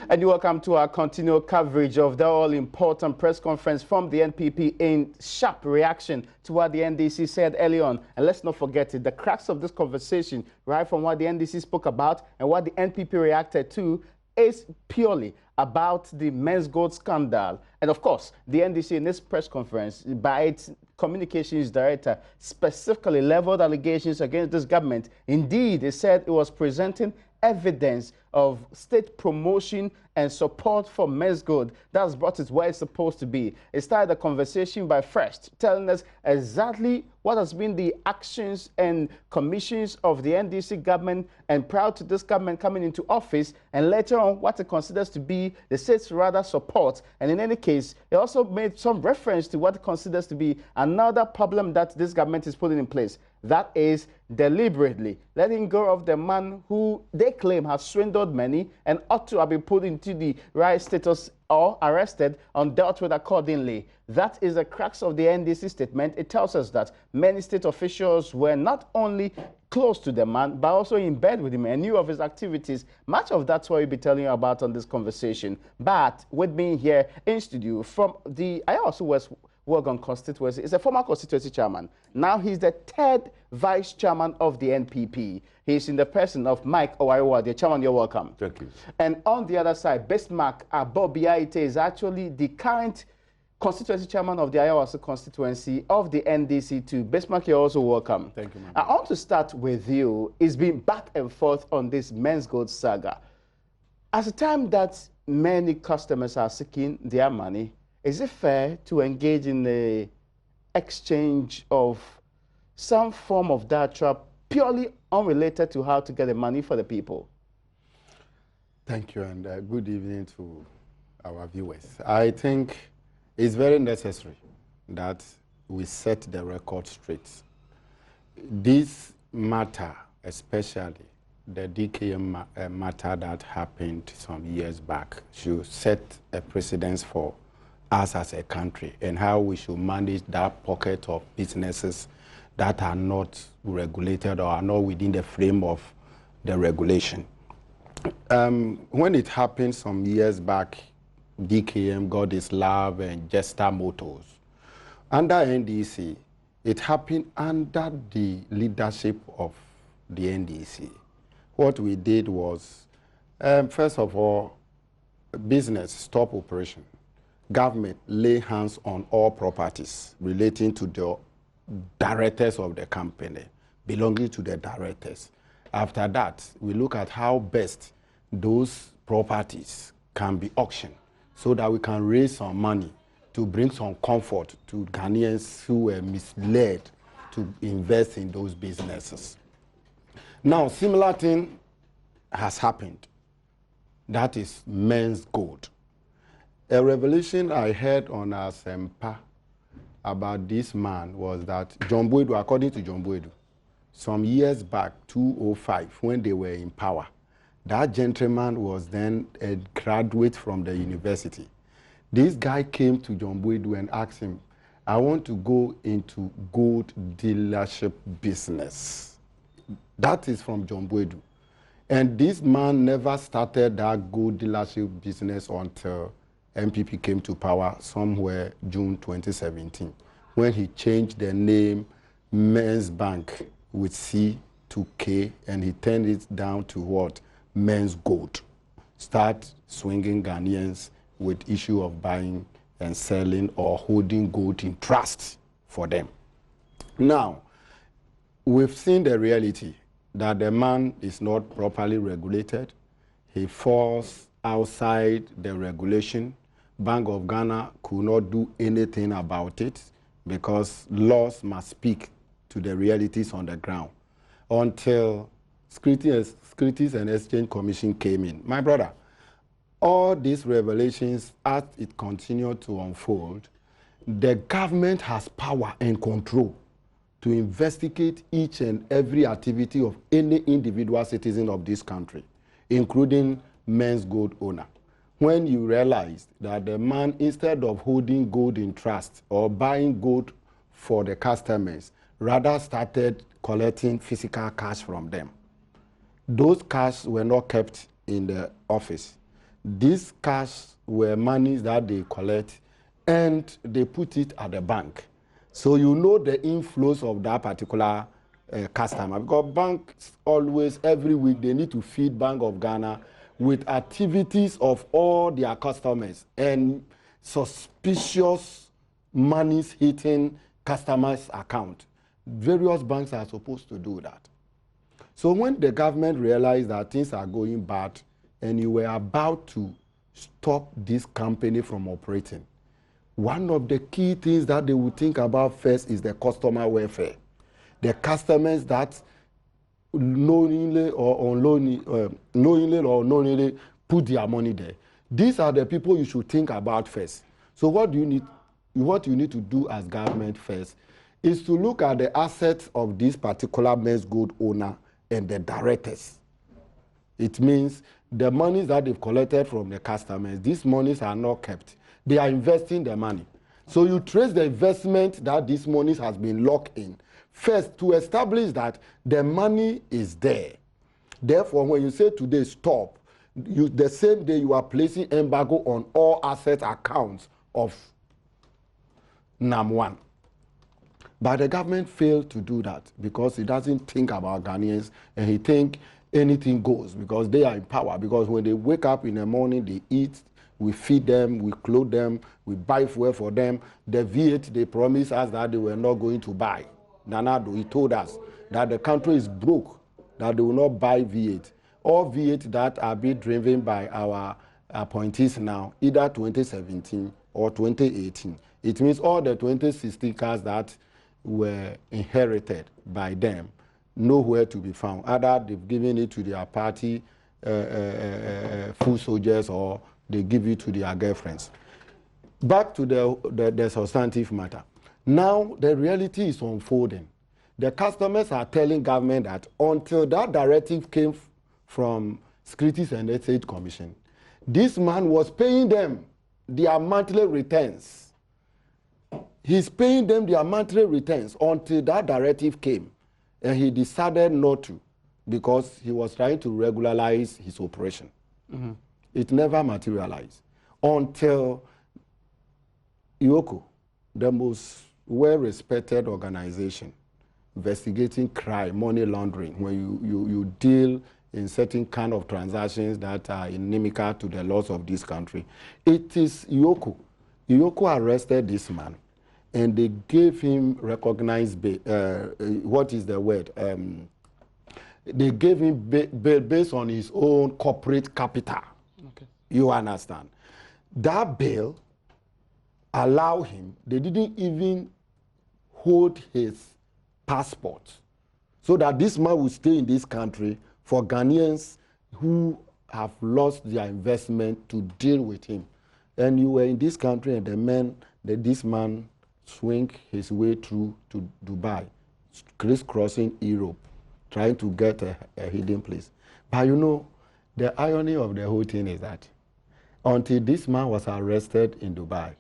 And you welcome to our continual coverage of the all-important press conference from the NPP in sharp reaction to what the NDC said early on. And let's not forget it, the crux of this conversation, right from what the NDC spoke about and what the NPP reacted to, is purely about the Menzgold scandal. And of course, the NDC in this press conference, by its communications director, specifically leveled allegations against this government. Indeed, it said it was presenting evidence of state promotion and support for Menzgold. That's brought it where it's supposed to be. It started the conversation by first telling us exactly what has been the actions and commissions of the NDC government and prior to this government coming into office, and later on what it considers to be the state's rather support. And in any case, it also made some reference to what it considers to be another problem that this government is putting in place. That is deliberately letting go of the man who they claim has swindled many and ought to have been put into the right status or arrested and dealt with accordingly. That is the crux of the NDC statement. It tells us that many state officials were not only close to the man, but also in bed with him and knew of his activities. Much of that's what we'll be telling you about on this conversation. But with me here in studio from the Ayawaso West Wuogon constituency is a former constituency chairman. Now he's the third vice chairman of the NPP. He's in the person of Mike Owaiwa. The chairman, you're welcome. Thank you. And on the other side, Bismarck Abobiaite is actually the current constituency chairman of the Ayawaso constituency of the NDC too. Bismarck, you're also welcome. Thank you, man. I want to start with you. It's been back and forth on this Menzgold saga. At the time that many customers are seeking their money, is it fair to engage in the exchange of some form of data purely unrelated to how to get the money for the people? Thank you, and good evening to our viewers. I think it's very necessary that we set the record straight. This matter, especially the DKM matter that happened some years back, should set a precedence for us as a country and how we should manage that pocket of businesses that are not regulated or are not within the frame of the regulation. When it happened some years back, DKM got its love and Jester Motors. Under NDC, it happened under the leadership of the NDC. What we did was, first of all, business stop operation. Government lay hands on all properties relating to the directors of the company, belonging to the directors. After that, we look at how best those properties can be auctioned so that we can raise some money to bring some comfort to Ghanaians who were misled to invest in those businesses. Now, similar thing has happened. That is Menzgold. A revelation I heard on our Sempa about this man was that John Boydu, according to John Boydu, some years back, 2005, when they were in power, that gentleman was then a graduate from the university. This guy came to John Boydu and asked him, I want to go into gold dealership business. That is from John Boydu. And this man never started that gold dealership business until NPP came to power somewhere June 2017, when he changed the name Men's Bank with C to K, and he turned it down to what? Menzgold. Start swinging Ghanaians with issue of buying and selling or holding gold in trust for them. Now, we've seen the reality that the man is not properly regulated. He falls outside the regulation. Bank of Ghana could not do anything about it because laws must speak to the realities on the ground until Securities and Exchange Commission came in. My brother, all these revelations, as it continued to unfold, the government has power and control to investigate each and every activity of any individual citizen of this country, including Menzgold owner. When you realize that the man, instead of holding gold in trust or buying gold for the customers, rather started collecting physical cash from them. Those cash were not kept in the office. These cash were monies that they collect and they put it at the bank. So you know the inflows of that particular customer, because banks always, every week, they need to feed Bank of Ghana with activities of all their customers and suspicious monies hitting customers' account. Various banks are supposed to do that. So when the government realized that things are going bad and you were about to stop this company from operating, one of the key things that they would think about first is the customer welfare. The customers that knowingly or unknowingly put their money there. These are the people you should think about first. So what you need to do as government first is to look at the assets of this particular Menzgold owner and the directors. It means the monies that they've collected from the customers, these monies are not kept. They are investing the money. So you trace the investment that these monies has been locked in. First, to establish that the money is there. Therefore, when you say today stop, the same day you are placing embargo on all asset accounts of NAM1. But the government failed to do that because it doesn't think about Ghanaians and he think anything goes because they are in power. Because when they wake up in the morning, they eat, we feed them, we clothe them, we buy fuel for them. The V8, they promised us that they were not going to buy. Nanado, he told us that the country is broke, that they will not buy V8. All V8 that are being driven by our appointees now, either 2017 or 2018. It means all the 2016 cars that were inherited by them, nowhere to be found. Either they've given it to their party full soldiers or they give it to their girlfriends. Back to the substantive matter. Now the reality is unfolding. The customers are telling government that until that directive came from Securities and Exchange Commission, this man was paying them their monthly returns. He's paying them their monthly returns until that directive came. And he decided not to because he was trying to regularize his operation. Mm-hmm. It never materialized until IOCO, the most well-respected organization investigating crime, money laundering, when you deal in certain kind of transactions that are inimical to the laws of this country. It is IOCO. IOCO arrested this man and they gave him recognized bail. What is the word? They gave him bail based on his own corporate capital. Okay. You understand? That bail allowed him, they didn't even hold his passport so that this man would stay in this country for Ghanaians who have lost their investment to deal with him. And you were in this country and this man swing his way through to Dubai, crisscrossing Europe, trying to get a hidden place. But you know, the irony of the whole thing is that until this man was arrested in Dubai,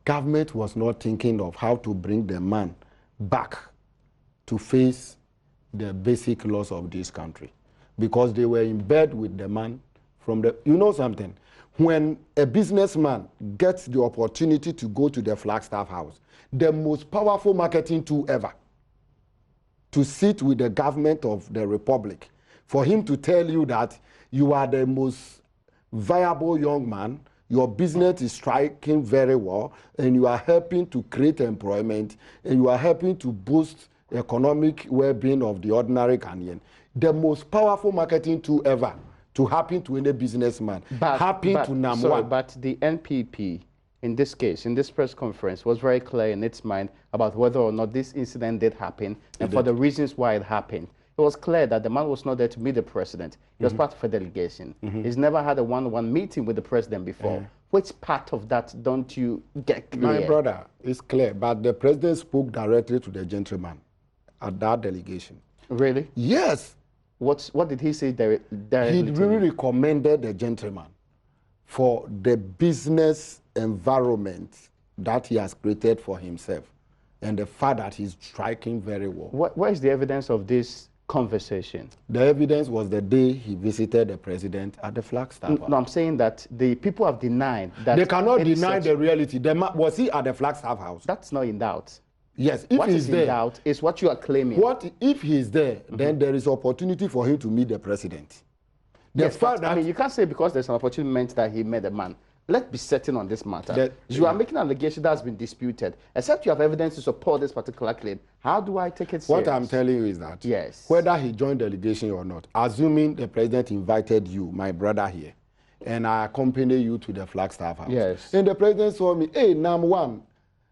government was not thinking of how to bring the man back to face the basic laws of this country because they were in bed with the man from the, you know something, when a businessman gets the opportunity to go to the Flagstaff House, the most powerful marketing tool ever, to sit with the government of the Republic, for him to tell you that you are the most viable young man, your business is striking very well, and you are helping to create employment, and you are helping to boost economic well-being of the ordinary Ghanaian. The most powerful marketing tool ever to happen to any businessman, to NAM1. Sorry, but the NPP, in this case, in this press conference, was very clear in its mind about whether or not this incident did happen and for the reasons why it happened. It was clear that the man was not there to meet the president. He was part of a delegation. He's never had a one-on-one meeting with the president before. Which part of that don't you get clear? My brother, it's clear, but the president spoke directly to the gentleman at that delegation. Really? Yes. What did he say directly? He really recommended the gentleman for the business environment that he has created for himself and the fact that he's striking very well. Where is the evidence of this conversation? The evidence was the day he visited the president at the Flagstaff House. No, I'm saying that the people have denied that. They cannot deny the reality. Was he at the Flagstaff House? That's not in doubt. Yes, if what he's is there, in doubt is what you are claiming. What if he's there? Then there is opportunity for him to meet the president. Yes, but, I mean, you can't say because there's an opportunity meant that he met a man. Let's be certain on this matter. You are making an allegation that has been disputed. Except you have evidence to support this particular claim. How do I take it serious? What I'm telling you is that yes, whether he joined the delegation or not, assuming the president invited you, my brother here, and I accompany you to the Flagstaff House. Yes. And the president saw me, hey, Nam1,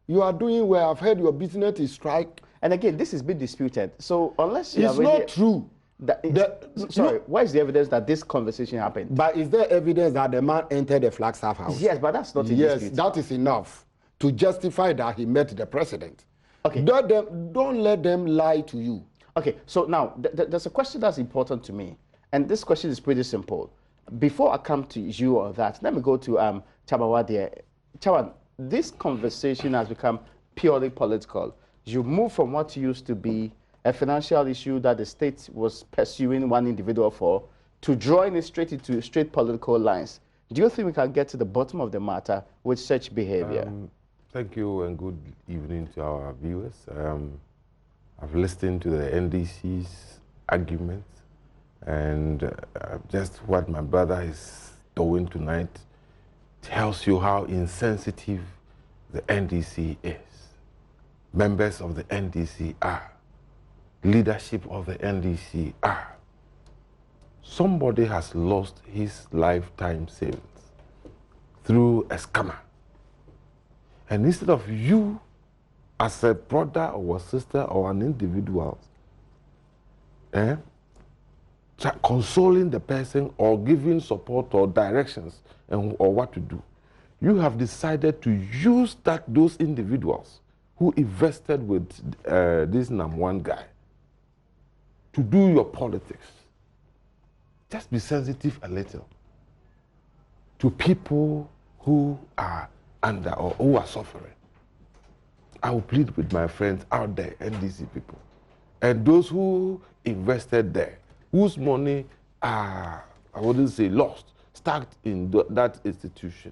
you are doing well. I've heard your business is strike. And again, this has been disputed. So unless you it's not true. Sorry, where is the evidence that this conversation happened? But is there evidence that the man entered the Flagstaff House? Yes, but that's not in dispute. Yes, that is enough to justify that he met the president. Okay. Don't let them lie to you. Okay, so now, there's a question that's important to me. And this question is pretty simple. Before I come to you or that, let me go to Chabawadia. Chaban, this conversation has become purely political. You move from what used to be a financial issue that the state was pursuing one individual for, to drawing it straight into straight political lines. Do you think we can get to the bottom of the matter with such behavior? Thank you and good evening to our viewers. I've listened to the NDC's arguments and just what my brother is doing tonight tells you how insensitive the NDC is. Members of the NDC are. Leadership of the NDC are. Somebody has lost his lifetime savings through a scammer. And instead of you, as a brother or a sister or an individual, consoling the person or giving support or directions or what to do, you have decided to use those individuals who invested with this NAM1 guy to do your politics. Just be sensitive a little to people who are under or who are suffering. I will plead with my friends out there, NDC people, and those who invested there, whose money are, I wouldn't say lost, stuck in that institution.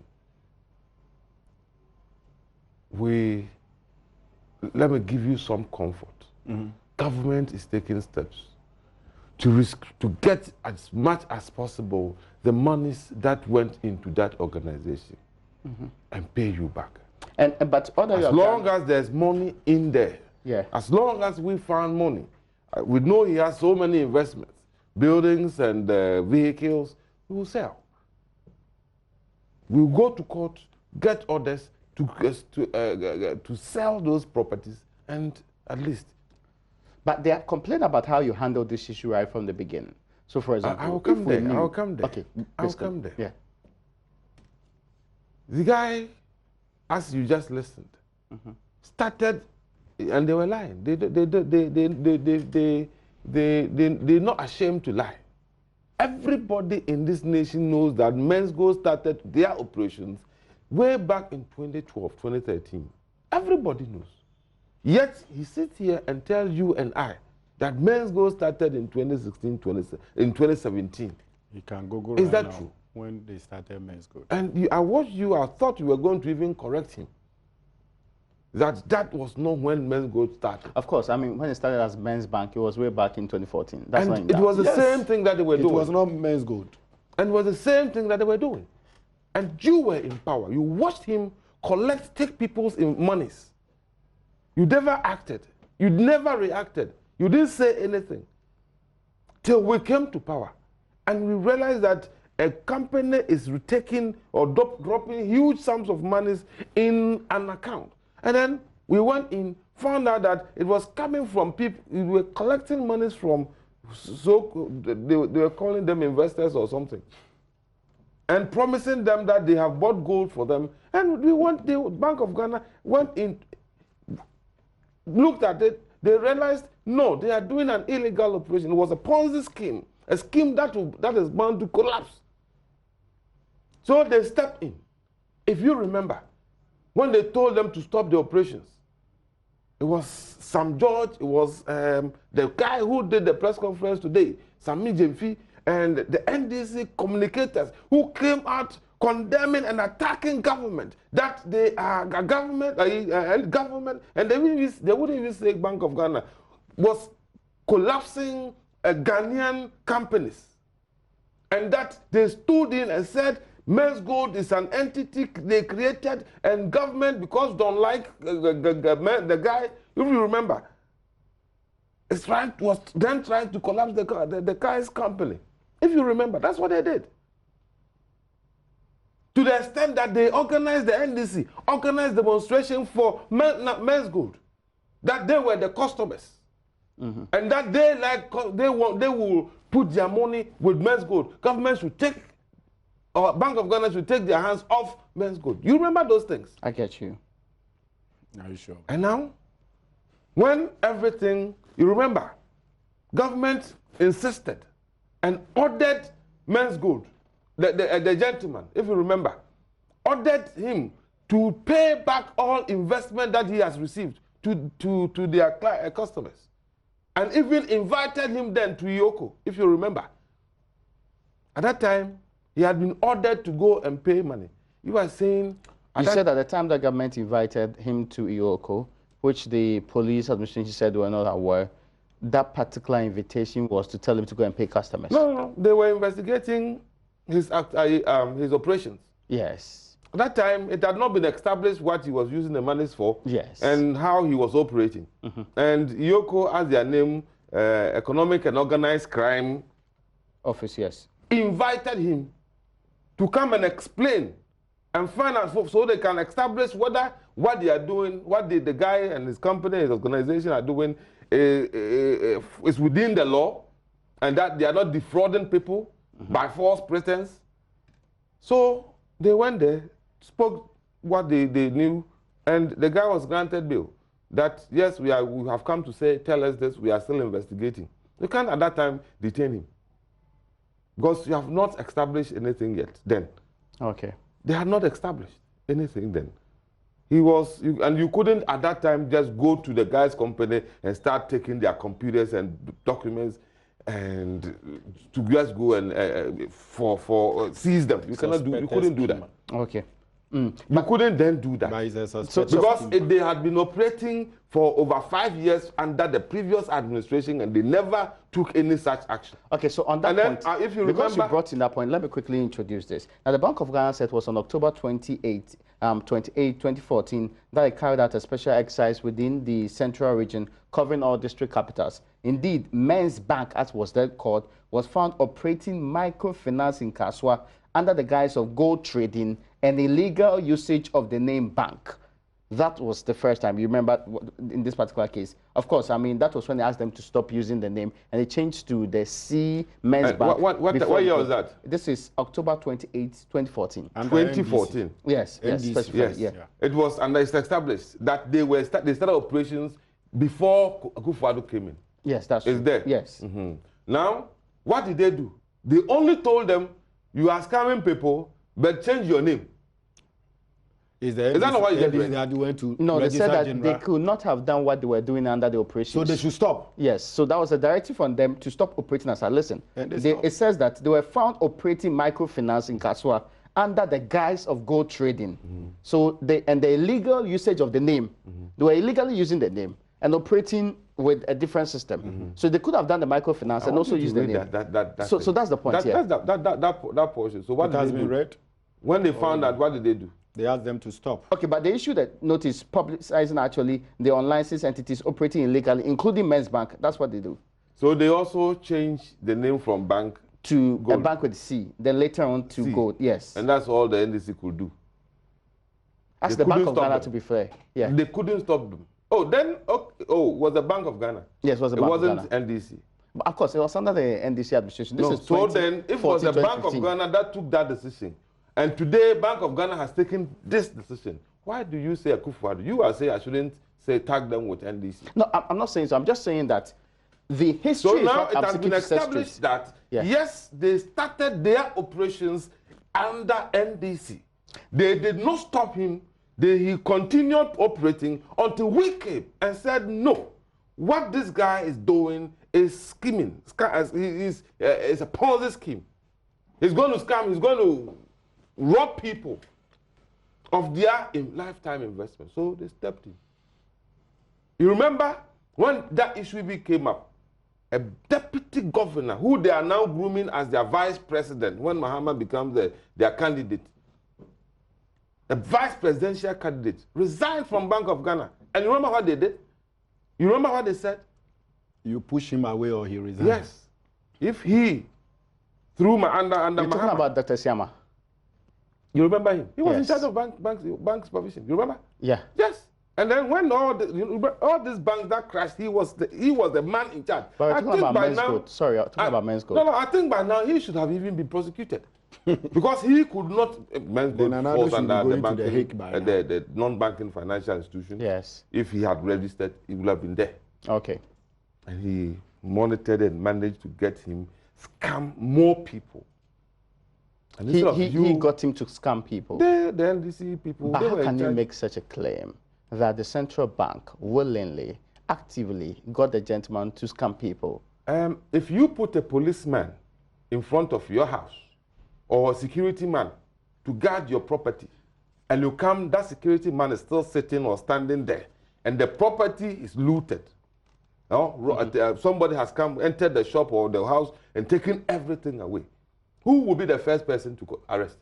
Let me give you some comfort. Government is taking steps to get as much as possible the monies that went into that organization and pay you back. But as long as there's money in there, as long as we found money, we know he has so many investments, buildings and vehicles, we will sell. We'll go to court, get orders to sell those properties, and at least. But they are complaining about how you handled this issue right from the beginning. So, for example, I will come there. I will come there. Okay, I will come there. Yeah. The guy, as you just listened, started, and they were lying. They're not ashamed to lie. Everybody in this nation knows that Menzgold started their operations way back in 2012, 2013. Everybody knows. Yet he sits here and tells you and I that Menzgold started in 2016, in 2017. You can Google Is right that now true? When they started Menzgold. And I watched you, I thought you were going to even correct him. That was not when Menzgold started. Of course, I mean, when it started as Men's Bank, it was way back in 2014. That's and it was the same thing that they were doing. It was not Menzgold. And it was the same thing that they were doing. And you were in power. You watched him take people's monies. You never acted. You never reacted. You didn't say anything. Till we came to power. And we realized that a company is taking or dropping huge sums of monies in an account. And then we went in, found out that it was coming from people, we were collecting monies from, so they were calling them investors or something, and promising them that they have bought gold for them. And the Bank of Ghana went in, looked at it, they realized, no, they are doing an illegal operation. It was a Ponzi scheme, a scheme that is bound to collapse. So they stepped in. If you remember, when they told them to stop the operations, It was Sam George, it was the guy who did the press conference today, Sami Jemfi, and the NDC communicators who came out condemning and attacking government, that they are a government, and they wouldn't even say Bank of Ghana was collapsing Ghanaian companies, and that they stood in and said Menzgold is an entity they created, and government, because don't like the guy, if you remember, was then trying to collapse the guy's company. If you remember, that's what they did. To the extent that they organized the NDC, organized demonstration for Menzgold, that they were the customers, and that they will put their money with Menzgold. Government should take, or Bank of Ghana should take their hands off Menzgold. You remember those things? I get you. Are you sure? And now, when everything, you remember, government insisted and ordered Menzgold, the gentleman, if you remember, ordered him to pay back all investment that he has received to their customers. And even invited him then to Ioko, if you remember. At that time, he had been ordered to go and pay money. You are saying... You said at the time the government invited him to Ioko, which the police administration said they were not aware, that particular invitation was to tell him to go and pay customers. No, they were investigating his operations. Yes. At that time, it had not been established what he was using the monies for. Yes. And how he was operating. And Ioko, as their name, Economic and Organized Crime Office, yes, invited him to come and explain and find out, so they can establish whether what they are doing, what the guy and his company, his organization are doing is within the law, and that they are not defrauding people by false pretense. So they went there, spoke what they knew, and the guy was granted bail. That, yes, we have come to say, tell us this, we are still investigating. You can't at that time detain him, because you have not established anything yet then. Okay. They had not established anything then. He was, and you couldn't at that time just go to the guy's company and start taking their computers and documents and to just go and seize them. You cannot do. You couldn't do that. Okay. You couldn't then do that because they had been operating for over 5 years under the previous administration, and they never took any such action. Okay, so on that point, if you because you brought in that point, let me quickly introduce this. Now, the Bank of Ghana said it was on October 28, 2014, that it carried out a special exercise within the central region covering all district capitals. Indeed, Men's Bank, as was then called, was found operating microfinance in Kaswa under the guise of gold trading and illegal usage of the name bank. That was the first time. You remember in this particular case. Of course, I mean, that was when they asked them to stop using the name, and it changed to the C Men's Bank. What year was that? This is October 28, 2014. And 2014? Yes, yes, yeah. It was, and it's established that they started operations before Akufo-Addo came in. Yes, that's true. It's there. Yes. Now, what did they do? They only told them, you are scamming people, but change your name. Is that not what they did? No, they said that they could not have done what they were doing under the operation. So they should stop? Yes. So that was a directive from them to stop operating as a listen. It says that they were found operating microfinance in Kaswa under the guise of gold trading. So the illegal usage of the name, they were illegally using the name and operating with a different system. So they could have done the microfinance and also used the name. So that's the point here. That portion. So what has been read? When they found out, what did they do? They asked them to stop. Okay, but they issued a notice publicizing actually the unlicensed entities operating illegally, including Men's Bank. That's what they do. So they also changed the name from bank to gold. A bank with C, then later on to gold. Yes. And that's all the NDC could do. Ask the Bank of Ghana to be fair. Yeah. They couldn't stop them. Was the Bank of Ghana? Yes, it was the Bank of Ghana. It wasn't NDC. But of course, it was under the NDC administration. So then, if it was the Bank of Ghana that took that decision, and today Bank of Ghana has taken this decision, why do you say Akufo-Addo? You are saying I shouldn't say tag them with NDC. No, I'm not saying so. I'm just saying that the history. So now it has been established that yes, they started their operations under NDC. They did not stop him. He continued operating until we came and said, no, what this guy is doing is scheming. It's a Ponzi scheme. He's going to scam, he's going to rob people of their lifetime investment. So they stepped in. You remember when that issue came up, a deputy governor who they are now grooming as their vice president when Mahama becomes their candidate, a vice presidential candidate, resigned from Bank of Ghana. And you remember what they did? You remember what they said? You push him away or he resigns. Yes. If he, through under You're talking about Dr. Siama? You remember him? He was Yes. in charge of bank supervision. You remember? Yeah. Yes. And then when all these banks that crashed, he was the man in charge. But we're talking about Menzgold. Sorry, I'm talking about Menzgold. No, I think by now he should have even been prosecuted. Because he could not, Menzgold falls under the non-banking financial institution. Yes. If he had registered, he would have been there. Okay. And he monitored and managed to get him scam more people. And He got him to scam people. The NDC people. But how can you make such a claim that the central bank willingly, actively got the gentleman to scam people? If you put a policeman in front of your house or a security man to guard your property, and you come, that security man is still sitting or standing there, and the property is looted. Somebody has come, entered the shop or the house and taken everything away. Who will be the first person to arrest?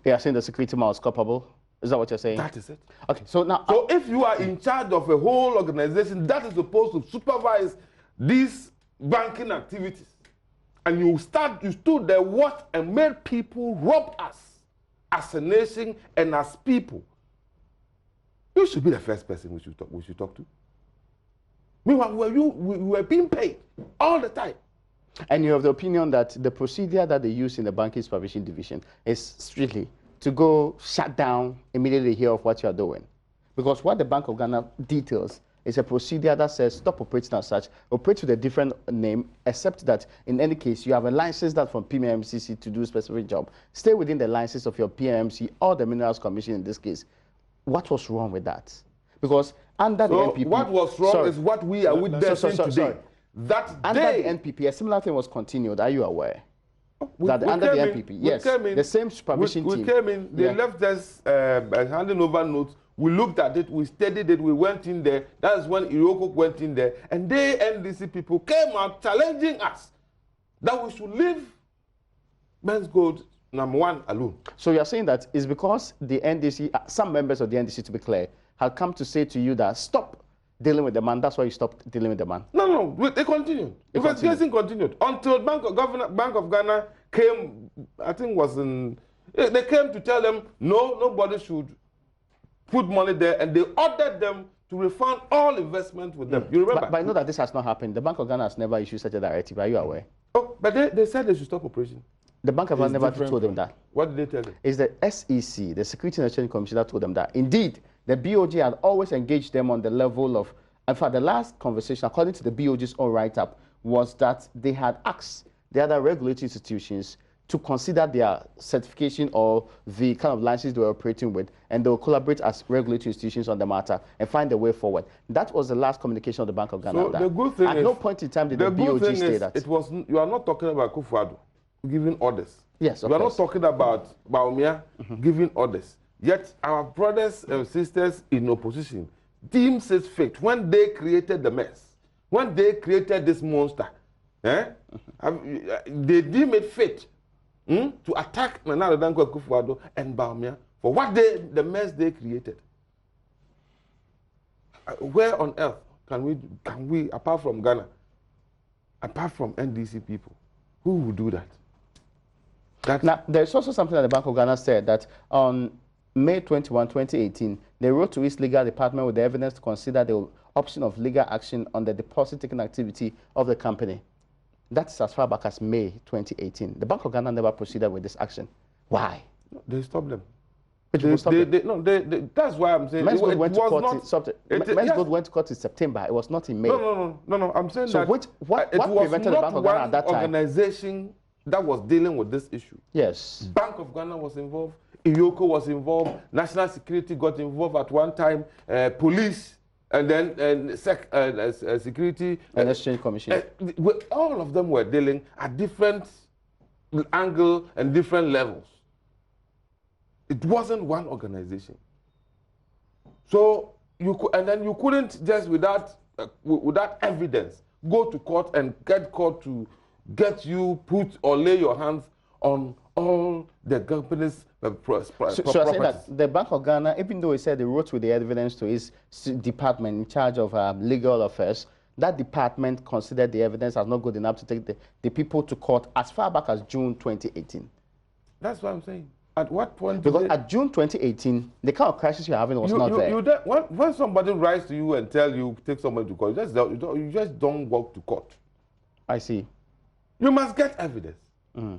They are saying the security man was culpable. Is that what you're saying? That is it. Okay, so now... So if you are in charge of a whole organization that is supposed to supervise these banking activities, and you stood there, watched, and made people rob us as a nation and as people, you should be the first person we should talk to. Meanwhile, we were being paid all the time. And you have the opinion that the procedure that they use in the banking supervision division is strictly to go shut down immediately hear of what you are doing. Because what the Bank of Ghana details is a procedure that says stop operating as such, operate with a different name, except that in any case you have a license that from PMMCC to do a specific job. Stay within the license of your PMMC or the Minerals Commission in this case. What was wrong with that? Because under the NPP... what was wrong is what we are witnessing today. That under day, the NPP, a similar thing was continued. Are you aware? Under the NPP, yes, the same supervision team. We came in, they left us handing over notes. We looked at it, we studied it, we went in there. That's when Iroko went in there. And they, NDC people, came out challenging us that we should leave Menzgold #1 alone. So you're saying that it's because the NDC, some members of the NDC, to be clear, had come to say to you that stop dealing with the man. That's why you stopped dealing with the man. No, they continued. Investigation continued until Bank of Ghana came. I think was in. They came to tell them no, nobody should put money there, and they ordered them to refund all investment with them. You remember? But I know that this has not happened. The Bank of Ghana has never issued such a directive. Are you aware? Oh, but they said they should stop operation. The Bank of Ghana never told them that. What did they tell them? It's the SEC, the Security and Exchange Commission, that told them that. Indeed, the BOG had always engaged them on the level of, in fact, the last conversation, according to the BOG's own write-up, was that they had asked the other regulatory institutions to consider their certification or the kind of license they were operating with, and they will collaborate as regulatory institutions on the matter and find a way forward. That was the last communication of the Bank of Ghana. So the good thing at no point in time did the BOG say that. It was, you are not talking about Kufuor giving orders. Yes, of We are course. not talking about Baumia giving orders. Yet our brothers and sisters in opposition deemed it fit when they created the mess, when they created this monster. They deemed it fit to attack Nana Dankwa Kufuor and Baumia for what the mess they created. Where on earth can we, apart from Ghana, apart from NDC people, who would do that? Now, there's also something that the Bank of Ghana said, that on May 21, 2018, they wrote to its legal department with the evidence to consider the option of legal action on the deposit-taking activity of the company. That's as far back as May 2018. The Bank of Ghana never proceeded with this action. Why? They stopped them. Menzgold that's why I'm saying Menzgold went to court in September. It was not in May. No. I'm saying so that what prevented the Bank of Ghana at that time? Organization that was dealing with this issue. Yes. Bank of Ghana was involved. Iyoko was involved, national security got involved at one time, police, and then security. And Exchange Commission. All of them were dealing at different angle and different levels. It wasn't one organization. So you couldn't just without evidence go to court and get court to get you put or lay your hands on all the company's properties. So I say that the Bank of Ghana, even though he said they wrote with the evidence to his department in charge of legal affairs, that department considered the evidence as not good enough to take the people to court as far back as June 2018. That's what I'm saying. At what point? Because at June 2018, the kind of crisis you're having was not there. When somebody writes to you and tell you take somebody to court, you just don't walk to court. I see. You must get evidence. Mm.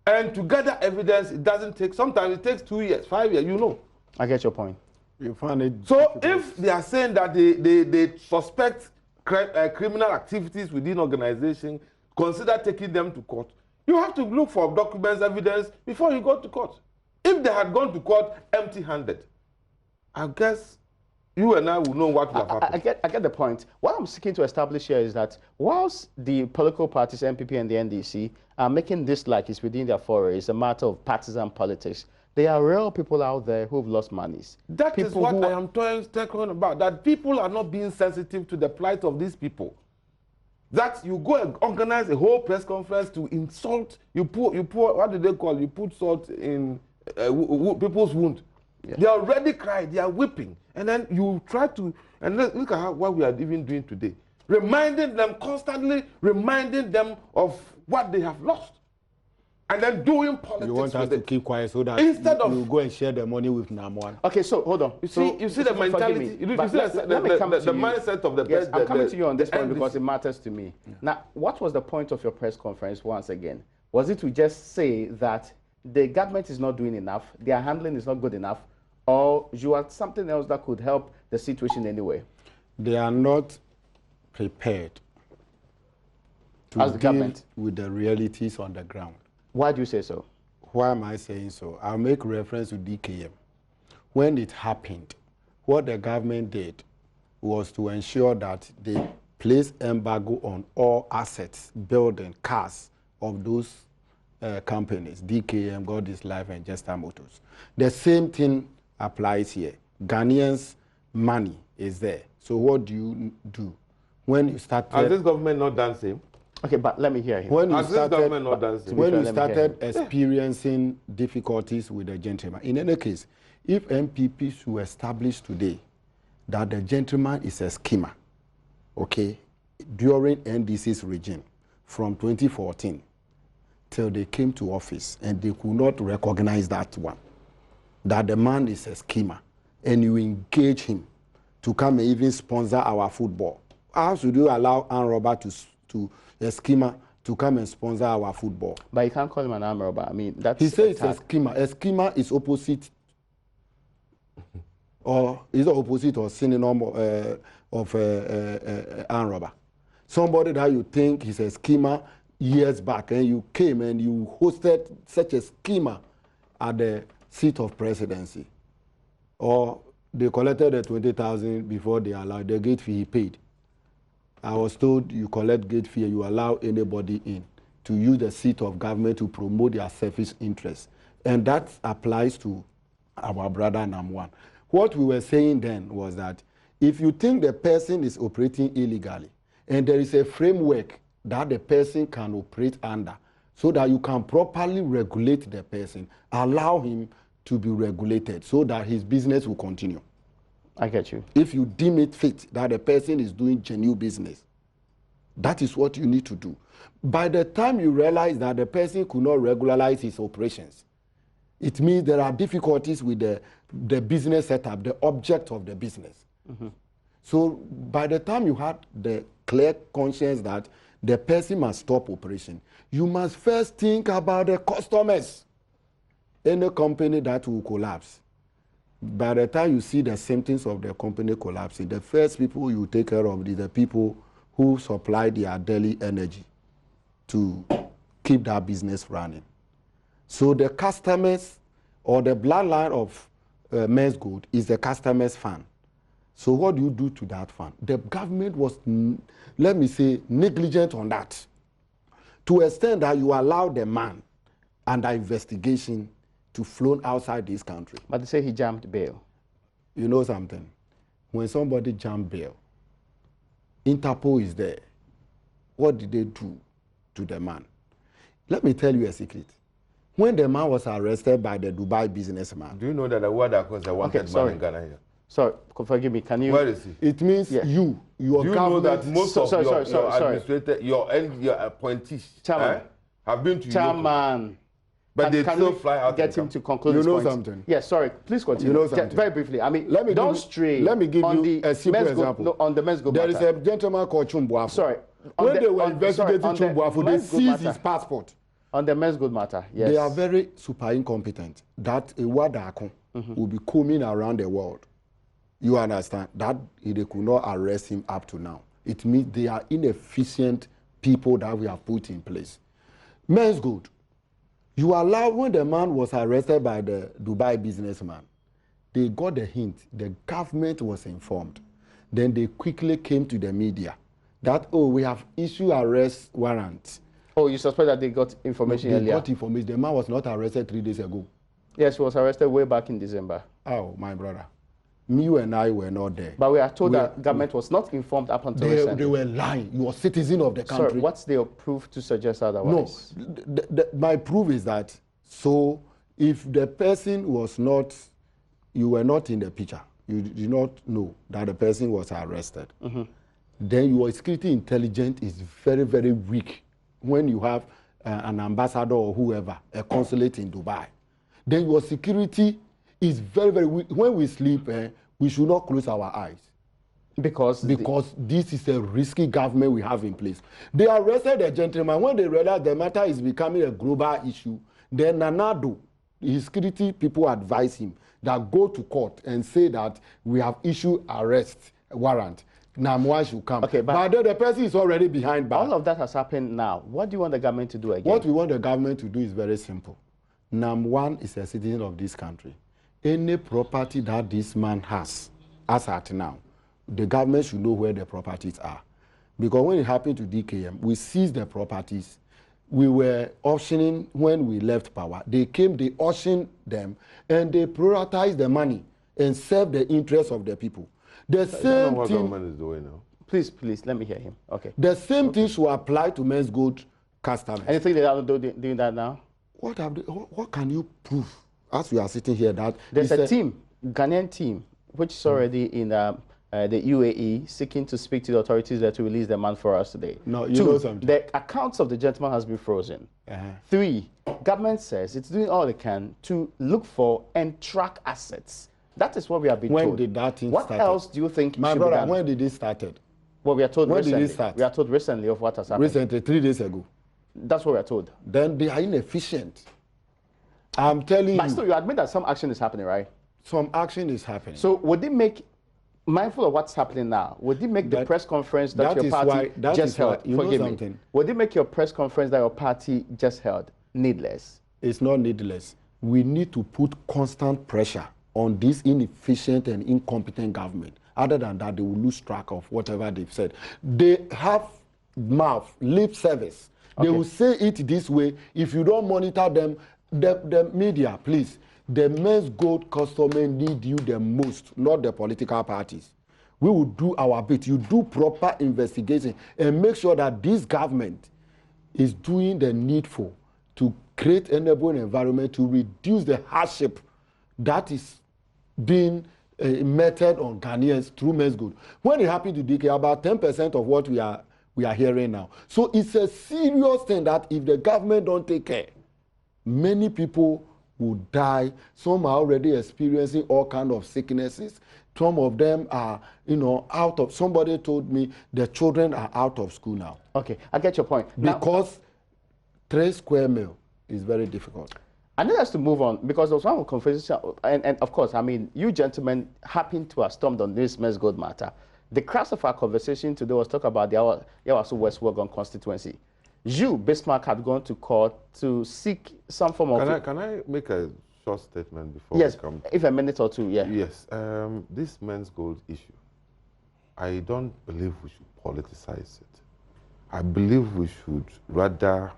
And to gather evidence, it doesn't take, sometimes it takes 2 years, 5 years, you know. I get your point. You find it so if they are saying that they suspect criminal activities within organization, consider taking them to court, you have to look for documents, evidence before you go to court. If they had gone to court empty-handed, I guess you and I will know what will have happened. I get the point. What I'm seeking to establish here is that whilst the political parties, NPP and the NDC, are making this like it's within their foray, it's a matter of partisan politics, there are real people out there who've lost monies. That people is what I am talking about, that people are not being sensitive to the plight of these people. That you go and organize a whole press conference to insult, you pour, what do they call, you put salt in people's wound. Yeah. They already cried, they are weeping. And then you try to, and look at what we are even doing today. Reminding them, constantly reminding them of what they have lost. And then doing politics. You want us to keep quiet so that you go and share the money with Namwan. Okay, so hold on. You see the mentality, the mindset of the yes, I'm coming to you on this point because it matters to me. Yeah. Now, what was the point of your press conference once again? Was it to just say that the government is not doing enough, their handling is not good enough, or you had something else that could help the situation anyway? They are not prepared to deal with the realities on the ground. Why do you say so? Why am I saying so? I'll make reference to DKM. When it happened, what the government did was to ensure that they placed embargo on all assets, building, cars of those companies, DKM, God is Life, and Jester Motors. The same thing applies here. Ghanaians' money is there. So what do you do? When you start... Has this government not done the same? Okay, but let me hear him. When you started experiencing difficulties with the gentleman, in any case, if MPP should establish today that the gentleman is a schemer, okay, during NDC's regime from 2014 till they came to office and they could not recognize that one, that the man is a schemer, and you engage him to come and even sponsor our football, how should you allow armed robber to a schemer to come and sponsor our football? But you can't call him an armed robber. I mean, that's... He says it's a schemer. A schemer is opposite, or is the opposite or synonym of armed robber. Somebody that you think is a schemer years back, and you came and you hosted such a schemer at the seat of presidency. Or they collected the 20,000 before they allowed the gate fee he paid. I was told you collect gate fee and you allow anybody in to use the seat of government to promote their selfish interests. And that applies to our brother Namwan. What we were saying then was that if you think the person is operating illegally and there is a framework that the person can operate under so that you can properly regulate the person, allow him to be regulated so that his business will continue. I get you. If you deem it fit that the person is doing genuine business, that is what you need to do. By the time you realize that the person could not regularize his operations, it means there are difficulties with the business setup, the object of the business. Mm-hmm. So by the time you had the clear conscience that the person must stop operation, you must first think about the customers. Any company that will collapse, by the time you see the symptoms of the company collapsing, the first people you take care of is the people who supply their daily energy to keep that business running. So the customers or the bloodline of Menzgold is the customer's fund. So what do you do to that fund? The government was, let me say, negligent on that. To extend that you allow the man under investigation to flown outside this country. But they say he jumped bail. You know something? When somebody jumped bail, Interpol is there. What did they do to the man? Let me tell you a secret. When the man was arrested by the Dubai businessman. Do you know that the word that was a wanted man in Ghana here? Sorry, forgive me. Can you? Where is he? It means your do you know that most of your administrators, your appointees have been to Chairman. But they still fly out. Get him to conclude his point. Something. Yes, sorry. Please continue. You know something. Very briefly. I mean, let me give you a simple example. No, on the Menzgold there matter. is a gentleman called Chumbuafu. Sorry. When they were investigating Chumbuafu, they seized his passport. On the Menzgold matter, yes. They are very super incompetent. That a Wadako will be combing around the world. You understand? That they could not arrest him up to now. It means they are inefficient people that we have put in place. Menzgold, you allowed, when the man was arrested by the Dubai businessman, they got the hint. The government was informed. Then they quickly came to the media that, oh, we have issued arrest warrants. Oh, you suspect that they got information earlier? They got information. The man was not arrested 3 days ago. Yes, he was arrested way back in December. Oh, my brother. You and I were not there. But we are told that government was not informed up until recently. They were lying. You are citizen of the country. Sorry, what's their proof to suggest otherwise? No, my proof is that, so if the person was not, you were not in the picture, you did not know that the person was arrested, then your security intelligence is very, very weak when you have an ambassador or whoever, a consulate in Dubai. Then your security is very, very weak. When we sleep, we should not close our eyes. Because this is a risky government we have in place. They arrested a gentleman. When they realized the matter is becoming a global issue, then Nanado, his security people advise him that go to court and say that we have issued arrest warrant. Namwa should come. Okay, but then the person is already behind bars. All of that has happened now. What do you want the government to do again? What we want the government to do is very simple. Nam1 is a citizen of this country. Any property that this man has, as at now, the government should know where the properties are. Because when it happened to DKM, we seized the properties. We were auctioning when we left power. They came, they auctioned them, and they prioritized the money and served the interests of the people. The same what thing, government is doing now. Please, let me hear him. Okay. The same thing should apply to Menzgold customers. Anything they are doing that now? What can you prove as we are sitting here that there's a team, Ghanaian team, which is already in the UAE seeking to speak to the authorities there to release the man for us today. No, you know something. The accounts of the gentleman has been frozen. 3, government says it's doing all it can to look for and track assets. That is what we have been told. When did that thing start? What else do you think My should brother, be done? when did it started? Well, we are told when recently. Did it start? We are told recently of what has happened. Recently, 3 days ago. That's what we are told. Then they are inefficient. I'm telling you. But still, you admit that some action is happening, right? Some action is happening. So would they make, mindful of what's happening now, would they make the press conference that your party just held? Forgive me. Would they make your press conference that your party just held needless? It's not needless. We need to put constant pressure on this inefficient and incompetent government. Other than that, they will lose track of whatever they've said. They have lip service. They will say it this way. If you don't monitor them, the media, please, the Menzgold customer need you the most, not the political parties. We will do our bit. You do proper investigation and make sure that this government is doing the needful to create an enabling environment to reduce the hardship that is being meted on Ghanaians through Menzgold. When it happened to DK, about 10% of what we are hearing now. So it's a serious thing that if the government don't take care, many people will die. Some are already experiencing all kinds of sicknesses. Some of them are, out of, somebody told me the children are out of school now. Okay, I get your point. Because 3 square meal is very difficult. I need us to move on because there was one conversation, and of course, I mean, you gentlemen happen to have stormed on this Menzgold matter. The crux of our conversation today was talk about the Yawasu West Wuogon constituency. You, Bismarck, had gone to court to seek some form of... Can I make a short statement before yes, we come. If a minute or two, yeah. Yes, this Menzgold issue, I don't believe we should politicize it. I believe we should rather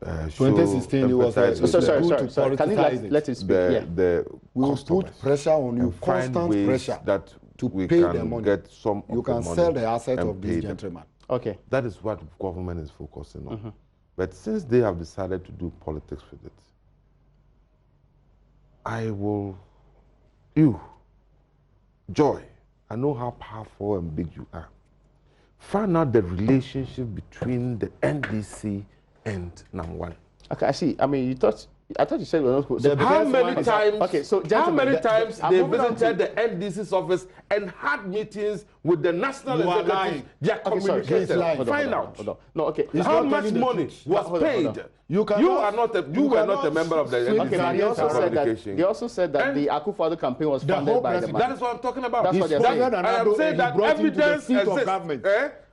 2016, it was sorry. Can you let it speak? We'll put pressure on you, constant pressure that to we pay can the money. Get some you of can the money sell the asset and of this gentleman. Okay. That is what government is focusing on. But since they have decided to do politics with it, Joy, I know how powerful and big you are. Find out the relationship between the NDC and NAM1. Okay, I see. I mean, I thought you said we're not supposed to. How many times? Okay, so how many times they visited the NDC's office and had meetings with the national executive? They are communicated. Find out. Hold on. No, okay. How much money was paid? You were not a member of the NDC. They also said that the Akufo-Addo campaign was funded by the man. That is what I'm talking about. That's what they're saying. I am saying that evidence exists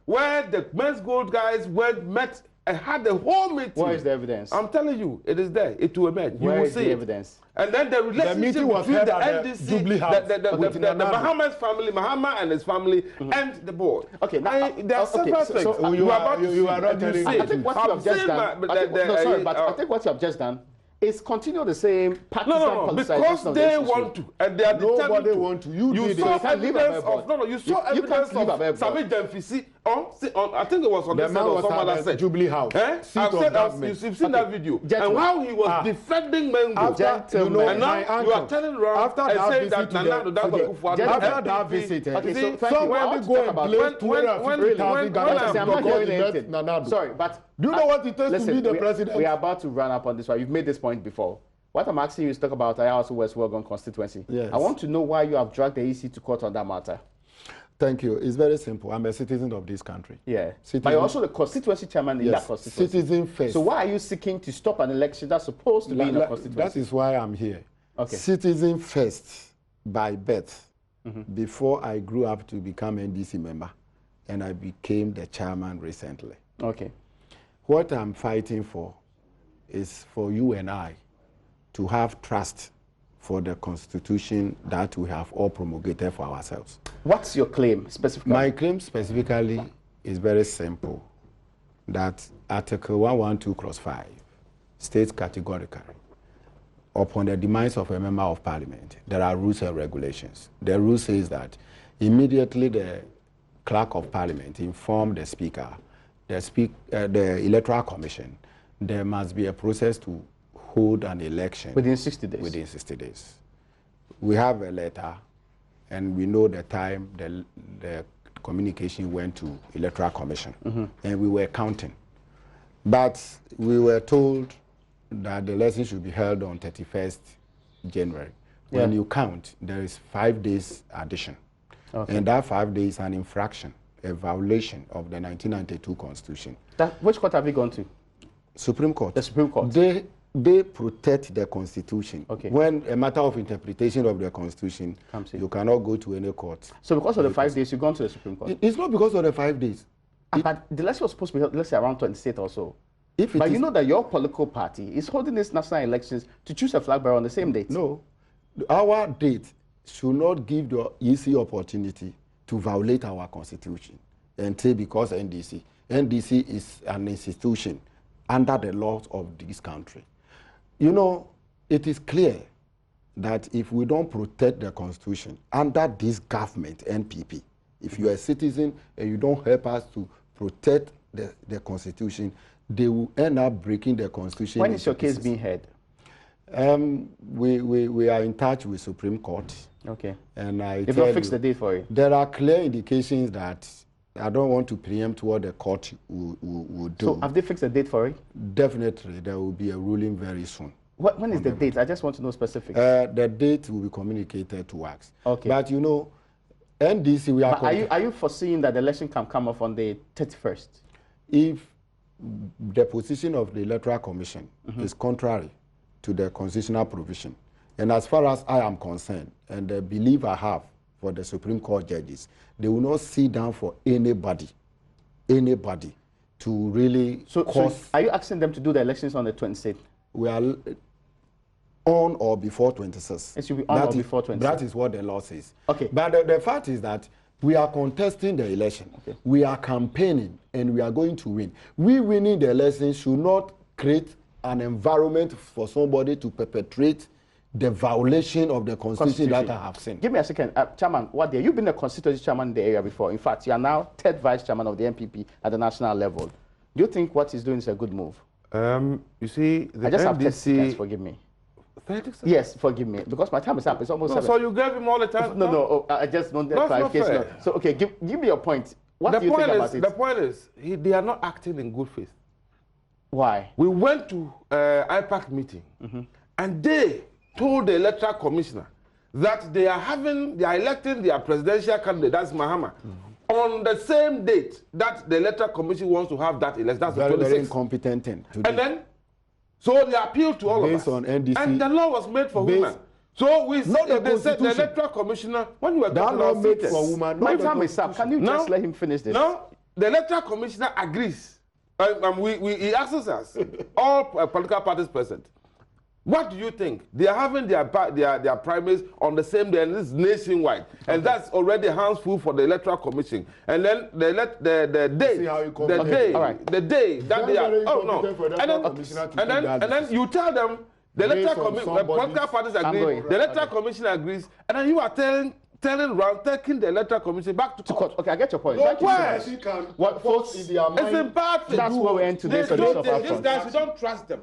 where the Menzgold guys met and had the whole meeting. Where is the evidence? I'm telling you, it is there. It will emerge. You will see the evidence? And then the relationship between the NDC, the Muhammad's family, Muhammad and his family, and the board. Okay, now there are several things. You are not telling me. I think what you have just done. I think what you have just done is continue the same partisan because they want to, and they are determined to. Want to. You saw evidence of you saw evidence of Sami Demfisi on I think it was on the set or someone that said Jubilee House. You've seen that video and how he was defending Menzgold. And now you are turning around and saying that after that visit, somebody go and blame 250,000 Ghana. Sorry, but do you know what it takes to be the president? We are about to run up on this one. You've made this point before. What I'm asking you is talk about Ayawaso West Wuogon constituency. Yes. I want to know why you have dragged the EC to court on that matter. Thank you. It's very simple. I'm a citizen of this country. Yeah. But you're also the constituency chairman in that constituency. Citizen first. So why are you seeking to stop an election that's supposed to be in a constituency? That is why I'm here. Okay. Citizen first by birth. Before I grew up to become NDC member, and I became the chairman recently. Okay. What I'm fighting for is for you and I to have trust for the constitution that we have all promulgated for ourselves. What's your claim specifically? My claim specifically is very simple, that Article 112(5) states categorically, upon the demise of a member of parliament, there are rules and regulations. The rule says that immediately the clerk of parliament inform the speaker, the electoral commission, there must be a process to hold an election. Within 60 days? Within 60 days. We have a letter, and we know the time the communication went to electoral commission, and we were counting. But we were told that the election should be held on 31st January. When you count, there is 5 days addition. Okay. And that 5 days is an infraction, a violation of the 1992 Constitution. Which court have you gone to? Supreme Court. The Supreme Court. They protect the Constitution. Okay. When a matter of interpretation of the Constitution, you cannot go to any court. So because of the 5 days, you've gone to the Supreme Court? It's not because of the 5 days. But the election was supposed to be held, let's say, around 28 or so. But you know that your political party is holding these national elections to choose a flag bearer on the same date. No. Our date should not give the EC opportunity to violate our Constitution and say because NDC is an institution under the laws of this country. You know, it is clear that if we don't protect the Constitution under this government, NPP, if you are a citizen and you don't help us to protect the Constitution, they will end up breaking the Constitution. When is your case being heard? We are in touch with Supreme Court. Okay. And They've not fixed the date for you? There are clear indications that I don't want to preempt what the court will do. So have they fixed the date for it? Definitely, there will be a ruling very soon. When is the date? I just want to know specifics. The date will be communicated to us. Okay. But you know, NDC, we are... Are you foreseeing that the election can come off on the 31st? If the position of the Electoral Commission is contrary to the constitutional provision, and as far as I am concerned, and the belief I have for the Supreme Court judges, they will not sit down for anybody to really So are you asking them to do the elections on the 26th? We are... on or before 26. It should be on or before 26. That is what the law says. Okay. But the fact is that we are contesting the election. Okay. We are campaigning and we are going to win. We winning the election should not create an environment for somebody to perpetrate the violation of the constitution that I have seen. Give me a second. Chairman, you've been a constituency chairman in the area before. In fact, you are now 3rd vice chairman of the NPP at the national level. Do you think what he's doing is a good move? You see, the I just NDC... have 10 seconds, forgive me. 30 seconds? Yes, forgive me, because my time is up. It's almost 7. So you gave him all the time? No, I just wanted clarification. So, okay, give me your point. What do you think about it? The point is, they are not acting in good faith. Why? We went to IPAC meeting, and they told the electoral commissioner that they are electing their presidential candidate, that's Mahama, on the same date that the electoral commission wants to have that election. That's very, the 26th. very incompetent thing to do. And then, so they appealed to all based of us. On NDC, and the law was made for women. So we said, they said the electoral commissioner, when you were talking about made for women. My time is up. Can you just let him finish this? No, the electoral commissioner agrees. He asks us, all political parties present, what do you think? They are having their primaries on the same day, and this is nationwide, and that's already hands full for the electoral commission. And then the day that they are, oh no, and then you tell them the electoral commission, the political parties agree, the electoral commission agrees, and then you are taking the electoral commission back to court. Okay, I get your point. No, what folks in their mind, it's a bad thing. That's where we end today's edition of Upfront. These guys, you don't trust them.